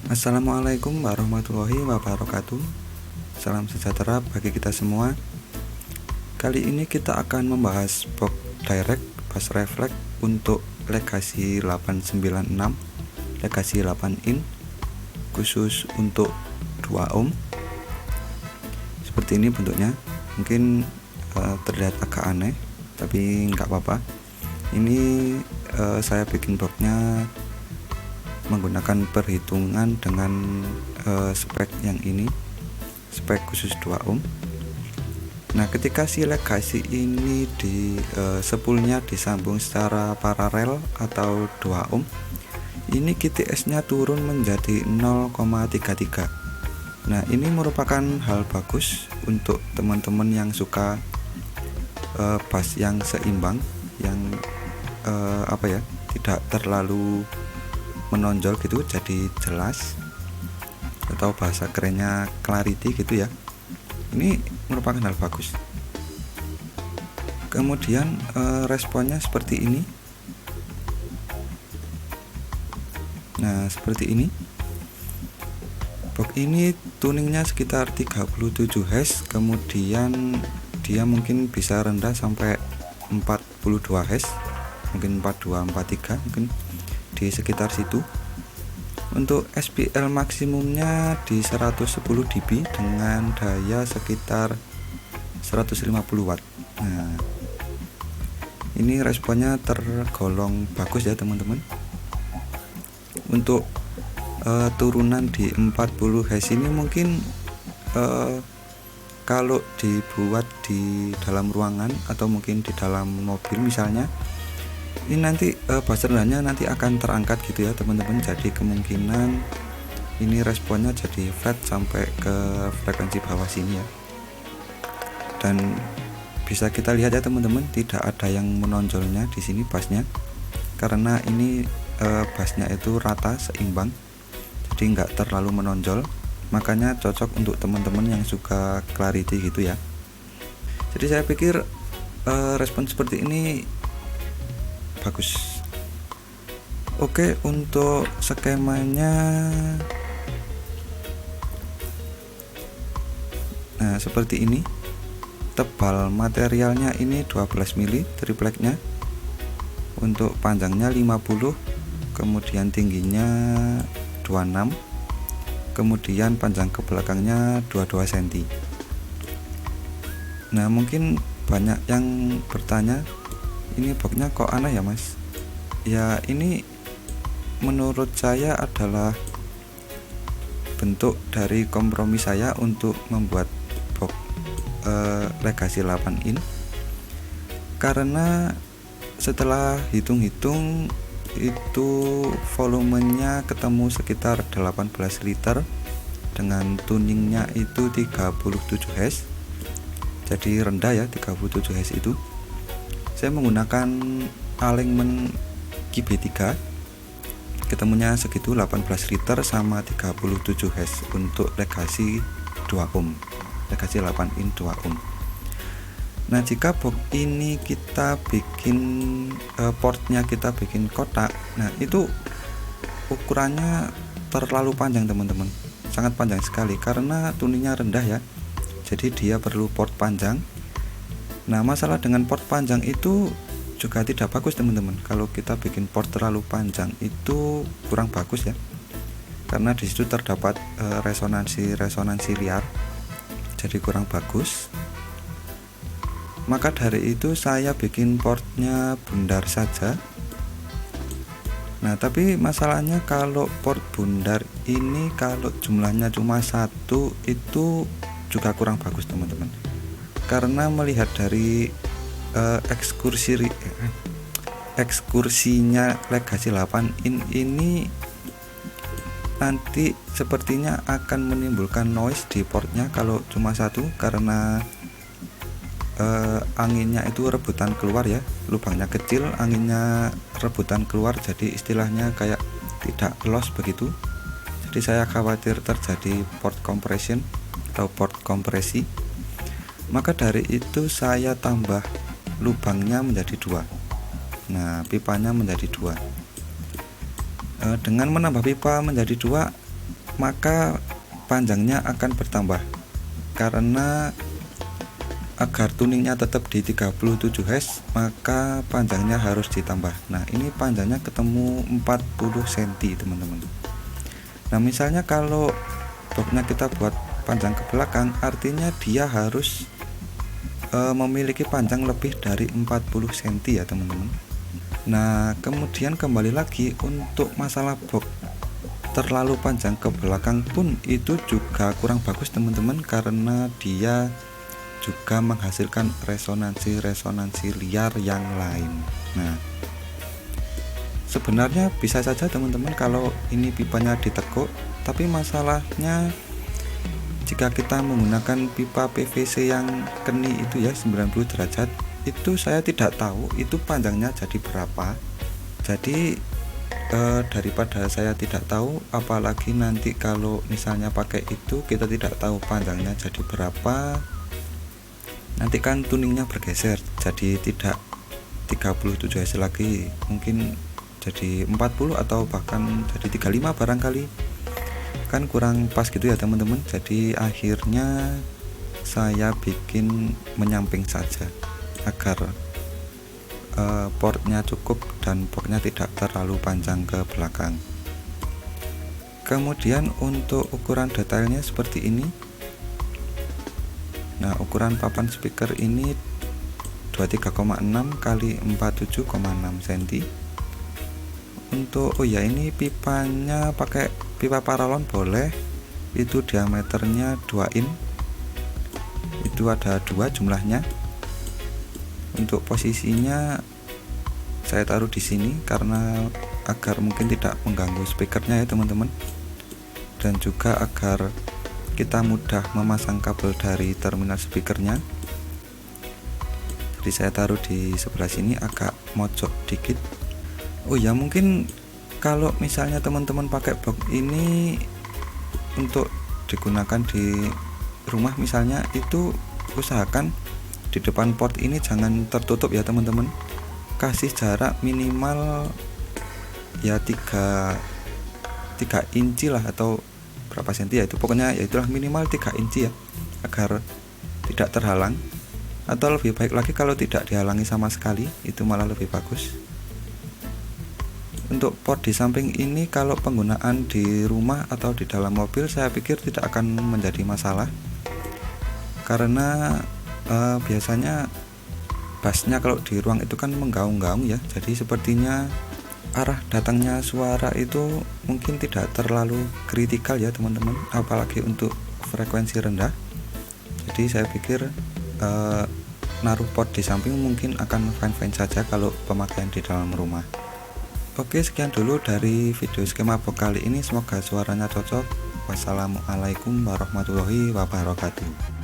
Assalamualaikum warahmatullahi wabarakatuh. Salam sejahtera bagi kita semua. Kali ini kita akan membahas box direct bass reflect untuk Legacy 896, Legacy 8 in, khusus untuk 2 ohm. Seperti ini bentuknya. Mungkin terlihat agak aneh, tapi nggak apa-apa. Ini saya bikin boxnya menggunakan perhitungan dengan spek yang ini, spek khusus 2 ohm. Nah, ketika si Legacy ini di spoolnya disambung secara paralel atau 2 ohm, ini GTS nya turun menjadi 0,33. Nah, ini merupakan hal bagus untuk teman-teman yang suka bass yang seimbang, yang tidak terlalu menonjol gitu, jadi jelas, atau bahasa kerennya clarity gitu ya. Ini merupakan hal bagus. Kemudian responnya seperti ini. Nah, seperti ini. Box ini tuningnya sekitar 37 Hz, kemudian dia mungkin bisa rendah sampai 42 Hz, mungkin 42 43, mungkin di sekitar situ. Untuk SPL maksimumnya di 110 dB dengan daya sekitar 150 watt. Nah, ini responnya tergolong bagus ya teman-teman. Untuk turunan di 40 Hz ini mungkin kalau dibuat di dalam ruangan atau mungkin di dalam mobil misalnya, ini nanti bass rendahnya nanti akan terangkat gitu ya teman-teman. Jadi kemungkinan ini responnya jadi flat sampai ke frekuensi bawah sini ya. Dan bisa kita lihat ya teman-teman, tidak ada yang menonjolnya di sini bassnya, karena ini bassnya itu rata seimbang, jadi nggak terlalu menonjol. Makanya cocok untuk teman-teman yang suka clarity gitu ya. Jadi saya pikir respon seperti ini bagus. Oke, untuk skemanya, nah seperti ini. Tebal materialnya ini 12 mili tripleknya. Untuk panjangnya 50, kemudian tingginya 26, kemudian panjang ke belakangnya 22 cm. Nah, mungkin banyak yang bertanya, ini boxnya kok aneh ya mas? Ya, ini menurut saya adalah bentuk dari kompromi saya untuk membuat box Legacy 8 in, karena setelah hitung-hitung itu volumenya ketemu sekitar 18 liter dengan tuningnya itu 37 Hz, jadi rendah ya 37 Hz itu. Saya menggunakan alignment GB3, ketemunya segitu 18 liter sama 37 Hz untuk Legacy 2 ohm, Legacy 8 in 2 ohm. Nah, jika box ini kita bikin portnya kita bikin kotak, nah itu ukurannya terlalu panjang teman-teman, sangat panjang sekali karena tuningnya rendah ya, jadi dia perlu port panjang. Nah, masalah dengan port panjang itu juga tidak bagus teman-teman. Kalau kita bikin port terlalu panjang itu kurang bagus ya, karena disitu terdapat resonansi liar, jadi kurang bagus. Maka dari itu saya bikin portnya bundar saja. Nah, tapi masalahnya kalau port bundar ini kalau jumlahnya cuma satu itu juga kurang bagus teman-teman. Karena melihat dari ekskursinya Legacy 8 in ini nanti sepertinya akan menimbulkan noise di portnya kalau cuma satu, karena anginnya itu rebutan keluar ya, lubangnya kecil, anginnya rebutan keluar, jadi istilahnya kayak tidak loss begitu. Jadi saya khawatir terjadi port compression atau port kompresi. Maka dari itu saya tambah lubangnya menjadi 2. Nah, pipanya menjadi 2. Dengan menambah pipa menjadi 2, maka panjangnya akan bertambah, karena agar tuningnya tetap di 37 Hz maka panjangnya harus ditambah. Nah ini panjangnya ketemu 40 cm teman-teman. Nah misalnya kalau boxnya kita buat panjang ke belakang, artinya dia harus memiliki panjang lebih dari 40 cm ya teman-teman. Nah kemudian kembali lagi untuk masalah box terlalu panjang ke belakang pun itu juga kurang bagus teman-teman, karena dia juga menghasilkan resonansi liar yang lain. Nah sebenarnya bisa saja teman-teman kalau ini pipanya ditekuk, tapi masalahnya jika kita menggunakan pipa PVC yang keni itu ya 90 derajat, itu saya tidak tahu itu panjangnya jadi berapa. Jadi daripada saya tidak tahu, apalagi nanti kalau misalnya pakai itu kita tidak tahu panjangnya jadi berapa, nanti kan tuningnya bergeser jadi tidak 37 Hz lagi, mungkin jadi 40 atau bahkan jadi 35 barangkali, kan kurang pas gitu ya teman-teman. Jadi akhirnya saya bikin menyamping saja agar portnya cukup dan boxnya tidak terlalu panjang ke belakang. Kemudian untuk ukuran detailnya seperti ini. Nah ukuran papan speaker ini 23,6 kali 47,6 cm. Untuk ini pipanya pakai pipa paralon boleh, itu diameternya 2 in, itu ada 2 jumlahnya. Untuk posisinya saya taruh di sini karena agar mungkin tidak mengganggu speakernya ya teman-teman, dan juga agar kita mudah memasang kabel dari terminal speakernya. Jadi saya taruh di sebelah sini agak mojok dikit. Mungkin kalau misalnya teman-teman pakai box ini untuk digunakan di rumah misalnya, itu usahakan di depan port ini jangan tertutup ya teman-teman. Kasih jarak minimal ya 3 inci lah, atau berapa senti ya, itu pokoknya ya itulah minimal 3 inci ya, agar tidak terhalang. Atau lebih baik lagi kalau tidak dihalangi sama sekali, itu malah lebih bagus. Untuk port di samping ini kalau penggunaan di rumah atau di dalam mobil, saya pikir tidak akan menjadi masalah, karena biasanya bassnya kalau di ruang itu kan menggaung-gaung ya, jadi sepertinya arah datangnya suara itu mungkin tidak terlalu kritikal ya teman-teman, apalagi untuk frekuensi rendah. Jadi saya pikir naruh port di samping mungkin akan fine-fine saja kalau pemakaian di dalam rumah. Oke, sekian dulu dari video skema box kali ini, semoga suaranya cocok. Wassalamualaikum warahmatullahi wabarakatuh.